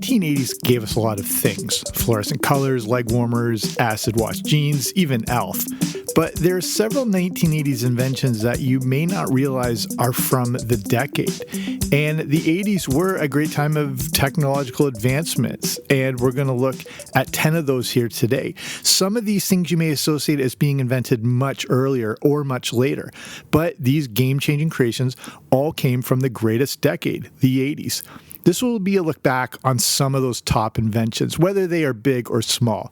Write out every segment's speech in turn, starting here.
1980s gave us a lot of things. Fluorescent colors, leg warmers, acid wash jeans, even Elf. But there are several 1980s inventions that you may not realize are from the decade. And the 80s were a great time of technological advancements, and we're going to look at 10 of those here today. Some of these things you may associate as being invented much earlier or much later, but these game-changing creations all came from the greatest decade, the 80s. This will be a look back on some of those top inventions, whether they are big or small.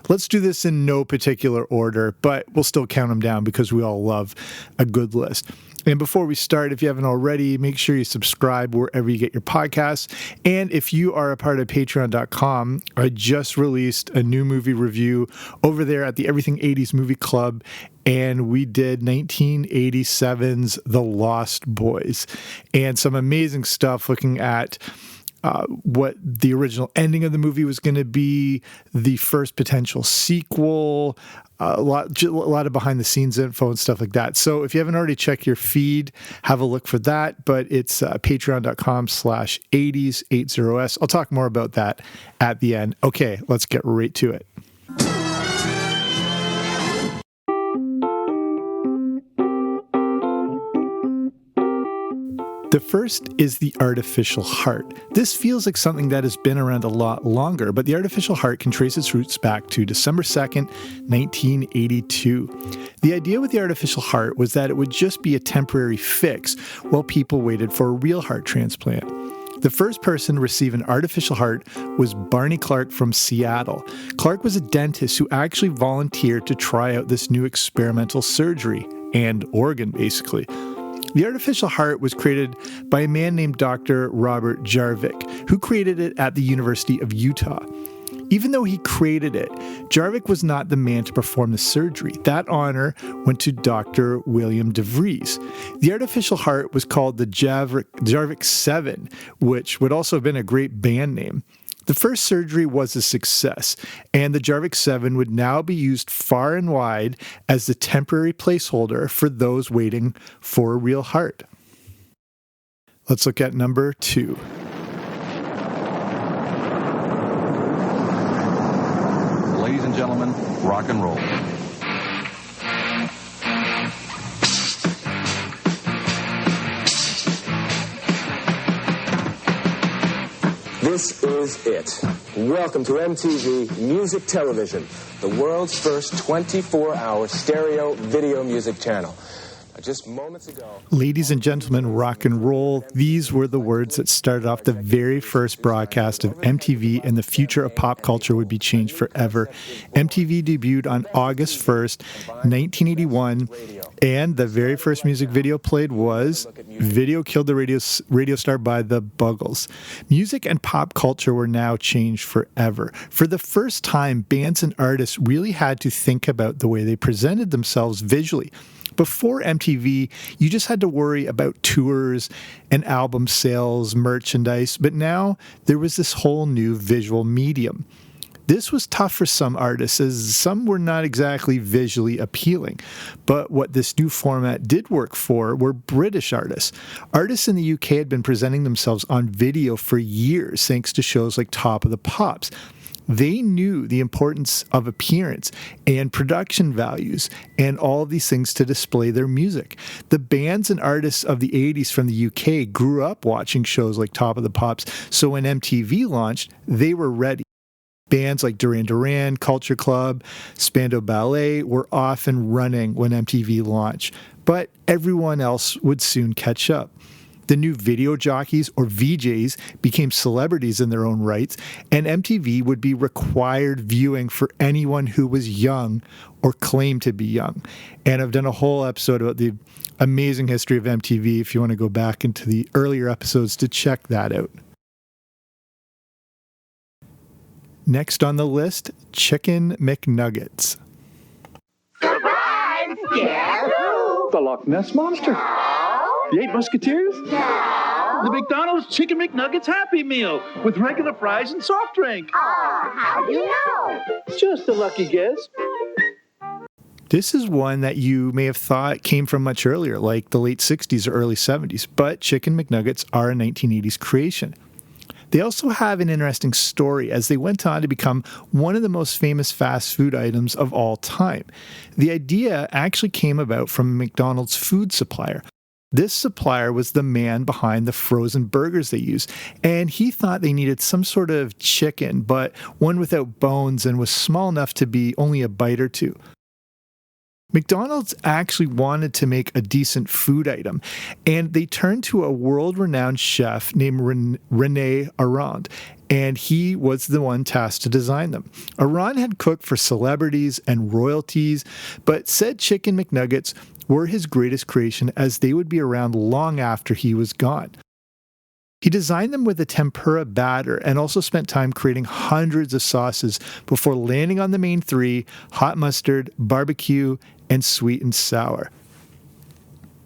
Let's do this in no particular order, but we'll still count them down because we all love a good list. And before we start, if you haven't already, make sure you subscribe wherever you get your podcasts. And if you are a part of patreon.com, I just released a new movie review over there at the Everything 80s Movie Club, and we did 1987's The Lost Boys, and some amazing stuff looking at what the original ending of the movie was going to be, the first potential sequel, a lot of behind-the-scenes info and stuff like that. So if you haven't already checked your feed, have a look for that. But it's patreon.com/80s80s. I'll talk more about that at the end. Okay, let's get right to it. The first is the artificial heart. This feels like something that has been around a lot longer, but the artificial heart can trace its roots back to December 2nd, 1982. The idea with the artificial heart was that it would just be a temporary fix while people waited for a real heart transplant. The first person to receive an artificial heart was Barney Clark from Seattle. Clark was a dentist who actually volunteered to try out this new experimental surgery and organ, basically. The artificial heart was created by a man named Dr. Robert Jarvik, who created it at the University of Utah. Even though he created it, Jarvik was not the man to perform the surgery. That honor went to Dr. William DeVries. The artificial heart was called the Jarvik 7, which would also have been a great band name. The first surgery was a success, and the Jarvik 7 would now be used far and wide as the temporary placeholder for those waiting for a real heart. Let's look at number 2. Ladies and gentlemen, rock and roll. This is it. Welcome to MTV Music Television, the world's first 24-hour stereo video music channel. Just moments ago. Ladies and gentlemen, rock and roll. These were the words that started off the very first broadcast of MTV, and the future of pop culture would be changed forever. MTV debuted on August 1st, 1981, and the very first music video played was Video Killed the Radio Star by the Buggles. Music and pop culture were now changed forever. For the first time, bands and artists really had to think about the way they presented themselves visually. Before MTV, you just had to worry about tours and album sales, merchandise, but now there was this whole new visual medium. This was tough for some artists, as some were not exactly visually appealing. But what this new format did work for were British artists. Artists in the UK had been presenting themselves on video for years, thanks to shows like Top of the Pops. They knew the importance of appearance and production values and all of these things to display their music. The bands and artists of the 80s from the UK grew up watching shows like Top of the Pops, so when MTV launched, they were ready. Bands like Duran Duran, Culture Club, Spandau Ballet were off and running when MTV launched, but everyone else would soon catch up. The new video jockeys, or VJs, became celebrities in their own rights, and MTV would be required viewing for anyone who was young or claimed to be young. And I've done a whole episode about the amazing history of MTV if you want to go back into the earlier episodes to check that out. Next on the list, Chicken McNuggets. Surprise! Guess who? The Loch Ness Monster. The Eight Musketeers? No. The McDonald's Chicken McNuggets Happy Meal with regular fries and soft drink. Oh, how do you know? Just a lucky guess. This is one that you may have thought came from much earlier, like the late 60s or early 70s, but Chicken McNuggets are a 1980s creation. They also have an interesting story as they went on to become one of the most famous fast food items of all time. The idea actually came about from a McDonald's food supplier. This supplier was the man behind the frozen burgers they use, and he thought they needed some sort of chicken, but one without bones and was small enough to be only a bite or two. McDonald's actually wanted to make a decent food item, and they turned to a world-renowned chef named René Arend, and he was the one tasked to design them. Arend had cooked for celebrities and royalties, but said Chicken McNuggets were his greatest creation as they would be around long after he was gone. He designed them with a tempura batter and also spent time creating hundreds of sauces before landing on the main three: hot mustard, barbecue, and sweet and sour.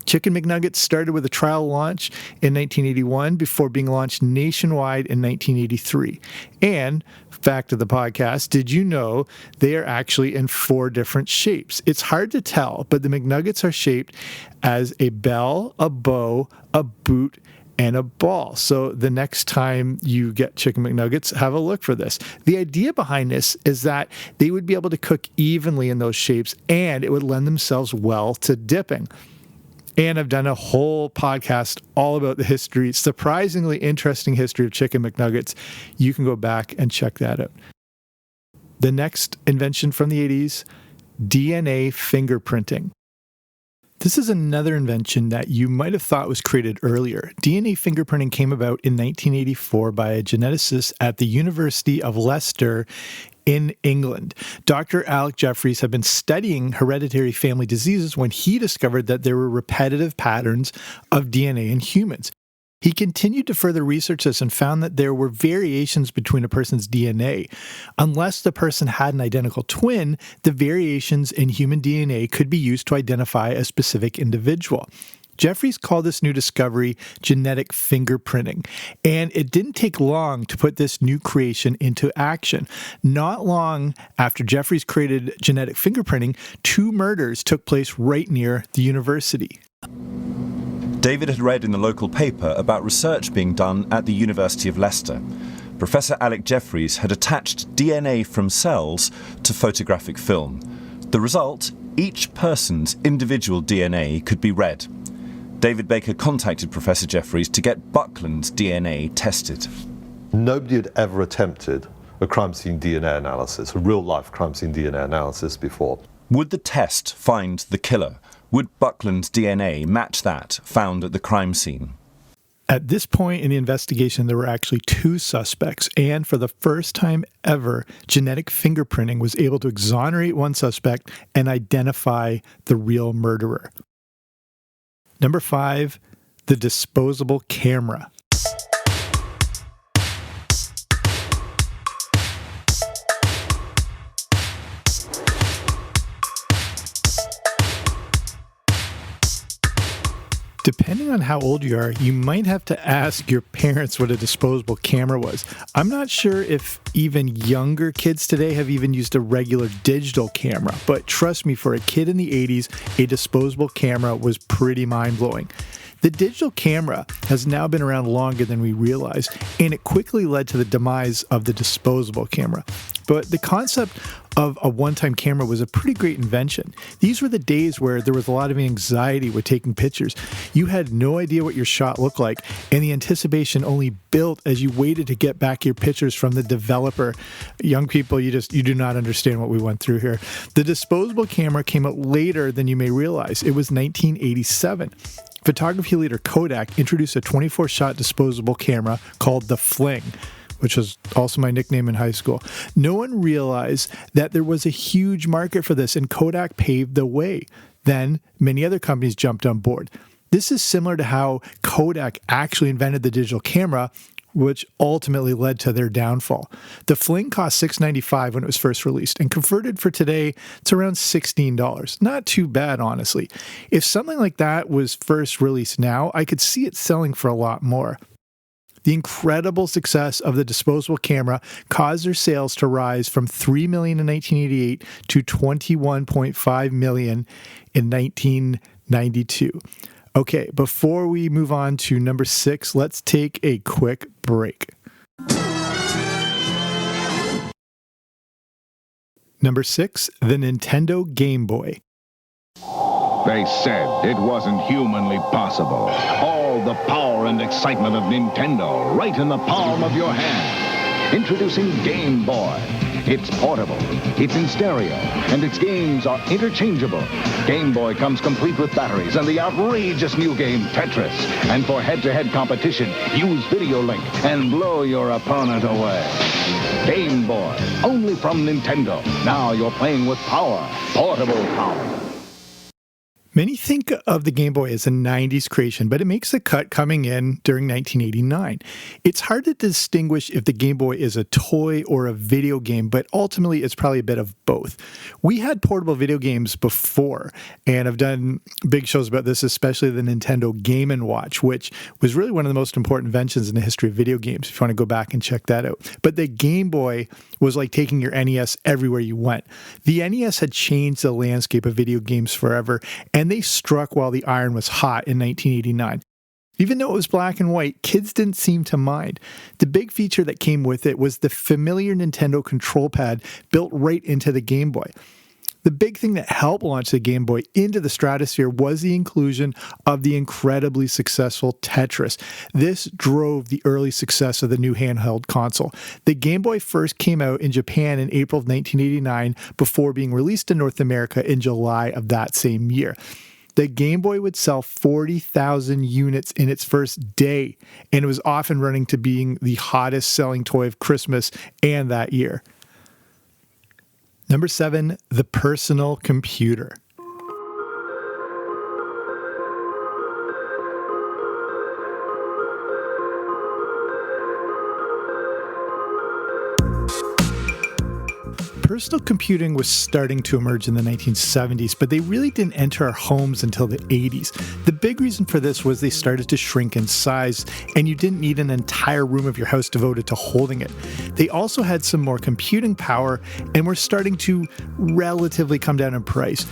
Chicken McNuggets started with a trial launch in 1981 before being launched nationwide in 1983. And, fact of the podcast, did you know they are actually in 4 different shapes? It's hard to tell, but the McNuggets are shaped as a bell, a bow, a boot, and a ball. So the next time you get Chicken McNuggets, have a look for this. The idea behind this is that they would be able to cook evenly in those shapes and it would lend themselves well to dipping. And I've done a whole podcast all about the history, surprisingly interesting history of Chicken McNuggets. You can go back and check that out. The next invention from the 80s, DNA fingerprinting. This is another invention that you might have thought was created earlier. DNA fingerprinting came about in 1984 by a geneticist at the University of Leicester in England. Dr. Alec Jeffreys had been studying hereditary family diseases when he discovered that there were repetitive patterns of DNA in humans. He continued to further research this and found that there were variations between a person's DNA. Unless the person had an identical twin, the variations in human DNA could be used to identify a specific individual. Jeffreys called this new discovery genetic fingerprinting, and it didn't take long to put this new creation into action. Not long after Jeffreys created genetic fingerprinting, 2 murders took place right near the university. David had read in the local paper about research being done at the University of Leicester. Professor Alec Jeffreys had attached DNA from cells to photographic film. The result, each person's individual DNA could be read. David Baker contacted Professor Jeffreys to get Buckland's DNA tested. Nobody had ever attempted a crime scene DNA analysis, a real-life crime scene DNA analysis before. Would the test find the killer? Would Buckland's DNA match that found at the crime scene? At this point in the investigation, there were actually 2 suspects, and for the first time ever, genetic fingerprinting was able to exonerate one suspect and identify the real murderer. Number 5, the disposable camera. Depending on how old you are, you might have to ask your parents what a disposable camera was. I'm not sure if even younger kids today have even used a regular digital camera, but trust me, for a kid in the 80s, a disposable camera was pretty mind-blowing. The digital camera has now been around longer than we realize, and it quickly led to the demise of the disposable camera. But the concept of a one-time camera was a pretty great invention. These were the days where there was a lot of anxiety with taking pictures. You had no idea what your shot looked like, and the anticipation only built as you waited to get back your pictures from the developer. Young people, you do not understand what we went through here. The disposable camera came out later than you may realize. It was 1987. Photography leader Kodak introduced a 24-shot disposable camera called the Fling, which was also my nickname in high school. No one realized that there was a huge market for this, and Kodak paved the way. Then many other companies jumped on board. This is similar to how Kodak actually invented the digital camera, which ultimately led to their downfall. The Fling cost $6.95 when it was first released, and converted for today, it's around $16. Not too bad, honestly. If something like that was first released now, I could see it selling for a lot more. The incredible success of the disposable camera caused their sales to rise from $3 million in 1988 to $21.5 million in 1992. Okay, before we move on to number 6, let's take a quick break. Number 6, the Nintendo Game Boy. They said it wasn't humanly possible. All the power and excitement of Nintendo right in the palm of your hand. Introducing Game Boy. It's portable, it's in stereo, and its games are interchangeable. Game Boy comes complete with batteries and the outrageous new game Tetris. And for head-to-head competition, use Video Link and blow your opponent away. Game Boy, only from Nintendo. Now you're playing with power, portable power. Many think of the Game Boy as a 90s creation, but it makes the cut coming in during 1989. It's hard to distinguish if the Game Boy is a toy or a video game, but ultimately it's probably a bit of both. We had portable video games before, and I've done big shows about this, especially the Nintendo Game & Watch, which was really one of the most important inventions in the history of video games, if you want to go back and check that out. But the Game Boy was like taking your NES everywhere you went. The NES had changed the landscape of video games forever, and they struck while the iron was hot in 1989. Even though it was black and white, kids didn't seem to mind. The big feature that came with it was the familiar Nintendo control pad built right into the Game Boy. The big thing that helped launch the Game Boy into the stratosphere was the inclusion of the incredibly successful Tetris. This drove the early success of the new handheld console. The Game Boy first came out in Japan in April of 1989 before being released in North America in July of that same year. The Game Boy would sell 40,000 units in its first day, and it was often running to being the hottest selling toy of Christmas and that year. Number 7, the personal computer. Personal computing was starting to emerge in the 1970s, but they really didn't enter our homes until the 80s. The big reason for this was they started to shrink in size, and you didn't need an entire room of your house devoted to holding it. They also had some more computing power and were starting to relatively come down in price.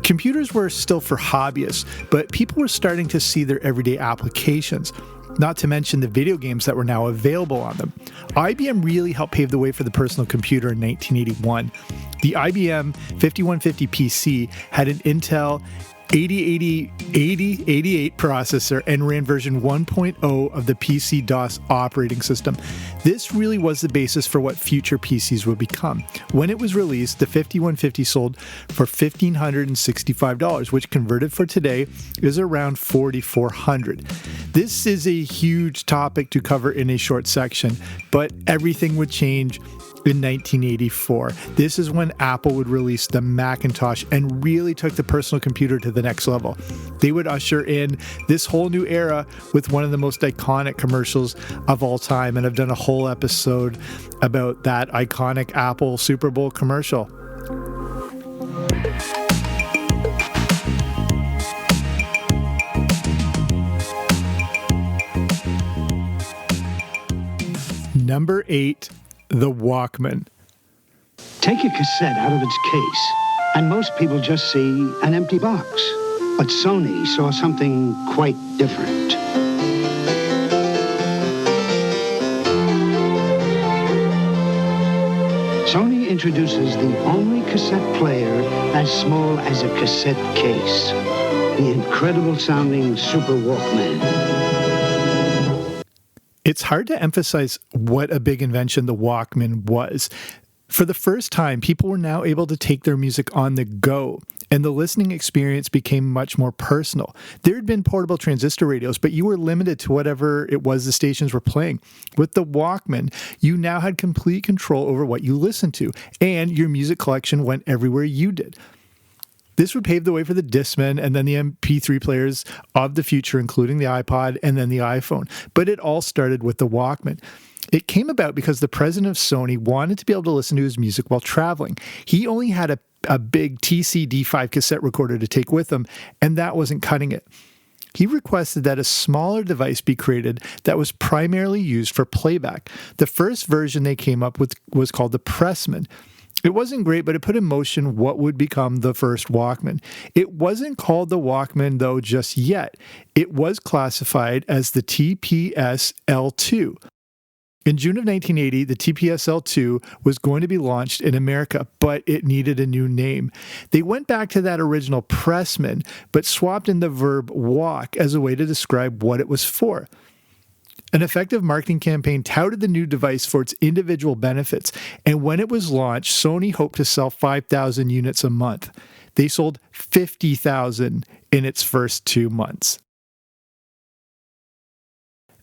Computers were still for hobbyists, but people were starting to see their everyday applications, not to mention the video games that were now available on them. IBM really helped pave the way for the personal computer in 1981. The IBM 5150 PC had an Intel 8088 processor and ran version 1.0 of the PC-DOS operating system. This really was the basis for what future PCs would become. When it was released, the 5150 sold for $1,565, which converted for today is around $4,400. This is a huge topic to cover in a short section, but everything would change in 1984. This is when Apple would release the Macintosh and really took the personal computer to the next level. They would usher in this whole new era with one of the most iconic commercials of all time, and I've done a whole episode about that iconic Apple Super Bowl commercial. Number 8, the Walkman. Take a cassette out of its case, and most people just see an empty box. But Sony saw something quite different. Sony introduces the only cassette player as small as a cassette case. The incredible sounding Super Walkman. It's hard to emphasize what a big invention the Walkman was. For the first time, people were now able to take their music on the go, and the listening experience became much more personal. There had been portable transistor radios, but you were limited to whatever it was the stations were playing. With the Walkman, you now had complete control over what you listened to, and your music collection went everywhere you did. This would pave the way for the Discman and then the MP3 players of the future, including the iPod and then the iPhone. But it all started with the Walkman. It came about because the president of Sony wanted to be able to listen to his music while traveling. He only had a big TC-D5 cassette recorder to take with him, and that wasn't cutting it. He requested that a smaller device be created that was primarily used for playback. The first version they came up with was called the Pressman. It wasn't great, but it put in motion what would become the first Walkman. It wasn't called the Walkman, though, just yet. It was classified as the TPS-L2. In June of 1980, the TPSL-2 was going to be launched in America, but it needed a new name. They went back to that original Pressman, but swapped in the verb walk as a way to describe what it was for. An effective marketing campaign touted the new device for its individual benefits, and when it was launched, Sony hoped to sell 5,000 units a month. They sold 50,000 in its first 2 months.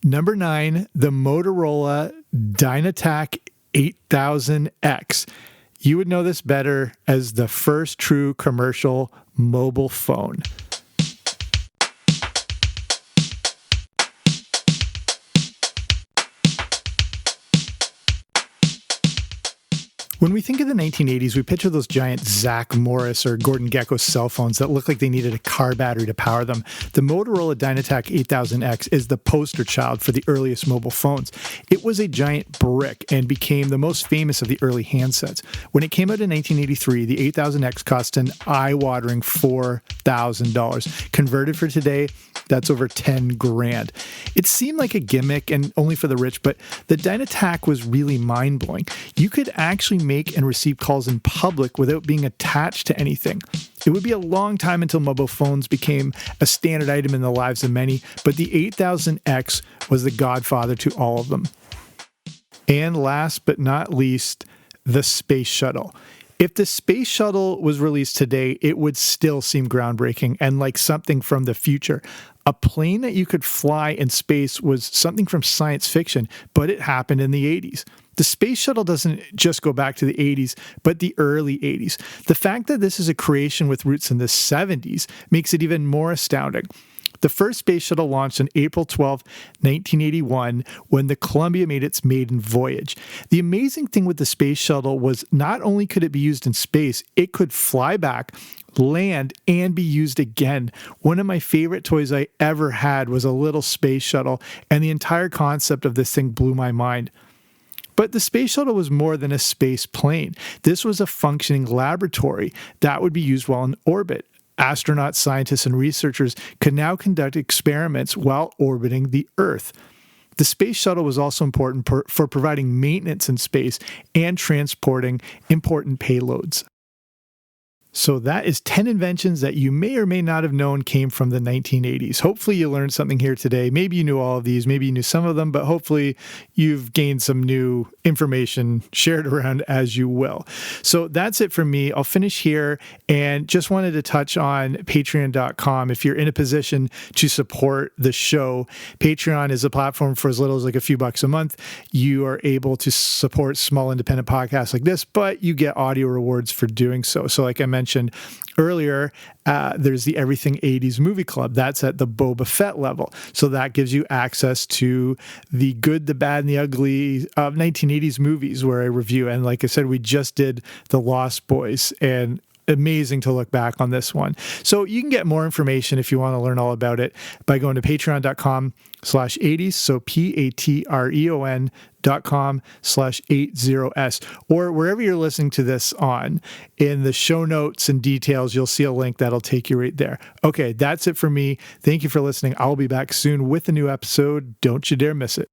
Number 9, the Motorola Dynatac 8000X. You would know this better as the first true commercial mobile phone. When we think of the 1980s, we picture those giant Zach Morris or Gordon Gekko cell phones that look like they needed a car battery to power them. The Motorola Dynatac 8000X is the poster child for the earliest mobile phones. It was a giant brick and became the most famous of the early handsets. When it came out in 1983, the 8000X cost an eye-watering $4,000. Converted for today, that's over 10 grand. It seemed like a gimmick and only for the rich, but the Dynatac was really mind-blowing. You could actually make and receive calls in public without being attached to anything. It would be a long time until mobile phones became a standard item in the lives of many, but the 8000X was the godfather to all of them. And last but not least, the Space Shuttle. If the Space Shuttle was released today, it would still seem groundbreaking and like something from the future. A plane that you could fly in space was something from science fiction, but it happened in the 80s. The Space Shuttle doesn't just go back to the 80s, but the early 80s. The fact that this is a creation with roots in the 70s makes it even more astounding. The first Space Shuttle launched on April 12, 1981, when the Columbia made its maiden voyage. The amazing thing with the Space Shuttle was not only could it be used in space, it could fly back, land, and be used again. One of my favorite toys I ever had was a little Space Shuttle, and the entire concept of this thing blew my mind. But the Space Shuttle was more than a space plane. This was a functioning laboratory that would be used while in orbit. Astronauts, scientists, and researchers could now conduct experiments while orbiting the Earth. The Space Shuttle was also important for providing maintenance in space and transporting important payloads. So that is 10 inventions that you may or may not have known came from the 1980s. Hopefully you learned something here today. Maybe you knew all of these, maybe you knew some of them, but hopefully you've gained some new information, shared around as you will. So that's it for me. I'll finish here and just wanted to touch on patreon.com. If you're in a position to support the show, Patreon is a platform for as little as like a few bucks a month. You are able to support small independent podcasts like this, but you get audio rewards for doing so. So like I mentioned earlier, there's the Everything 80s Movie Club. That's at the Boba Fett level. So that gives you access to the good, the bad, and the ugly of 1980s movies where I review. And like I said, we just did The Lost Boys, and amazing to look back on this one. So you can get more information if you want to learn all about it by going to patreon.com/80s. So patreon.com/80s, or wherever you're listening to this on. In the show notes and details, you'll see a link that'll take you right there. Okay, that's it for me. Thank you for listening. I'll be back soon with a new episode. Don't you dare miss it.